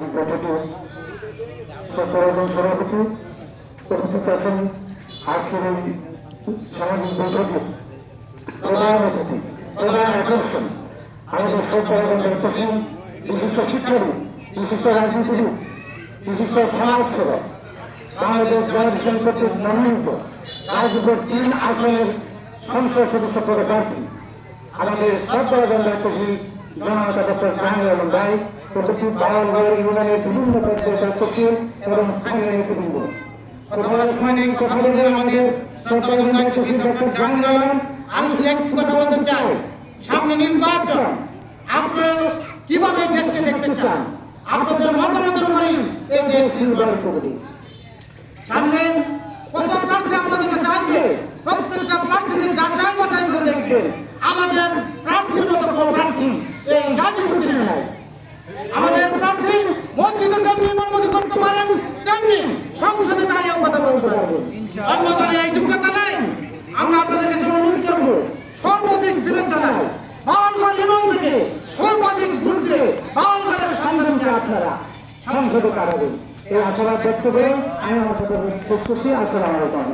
সভাপতি উপস্থিত আছেন আজকের এই সামাজিক বৈঠকে প্রধান অতিথি প্রধান আকর্ষণ আমাদের সরকার এবং দায়িত্বশীল বিশিষ্ট শিক্ষাবিদ বিশিষ্ট রাজনীতিবিদ বিশিষ্ট সমাজসেবক বাংলাদেশ গণশিক্ষণ কর্তৃক মনোনীত রাজনীতির 3 আসনের সংসদ সদস্য পদে প্রার্থী আমাদের সরকার এবং দায়িত্বশীল জননেতা ডক্টর জাহাঙ্গীর আলম ভাই উপস্থিত বাউলগড় ইউনিয়নের বিভিন্ন পর্যায়ের দায়িত্বশীল এবং স্থানীয় নেতৃবৃন্দ কথা বলবেন আমাদের সরকার এবং দায়িত্বশীল ডক্টর জাহাঙ্গীর আলম। আমি শুধু একটি কথা বলতে চাই, সামনে নির্বাচন, আপনারা কিভাবে দেশকে দেখতে চান, আপনাদের মতামতের উপরে এই দেশ নির্ভর করবে। সামনে কত প্রার্থী আপনাদের কাছে আসবে, প্রত্যেকটা প্রার্থীকে যাচাই বাছাই করে দেখবেন আমাদের প্রার্থীর মতো কোনো প্রার্থী এই রাজনীতি নয়। আমাদের প্রার্থী মসজিদে যেমনি মনোমতি করতে পারেন তেমনি সংসদে দাঁড়িয়েও কথা বলতে পারবেন। অন্য দলের এই যোগ্যতা নাই। আমরা আপনাদের কাছে অনুরোধ করব, সর্বাধিক বিবেচনায় বাউলগড় ইউনিয়ন থেকে সর্বাধিক ভোট দিয়ে বাউলগড়ের সন্ধানকে আপনারা সংসদে কাটাবেন এই আশাবাদ ব্যক্ত করে আমি আমার সাথে করতেছি। আসসালামু আলাইকুম।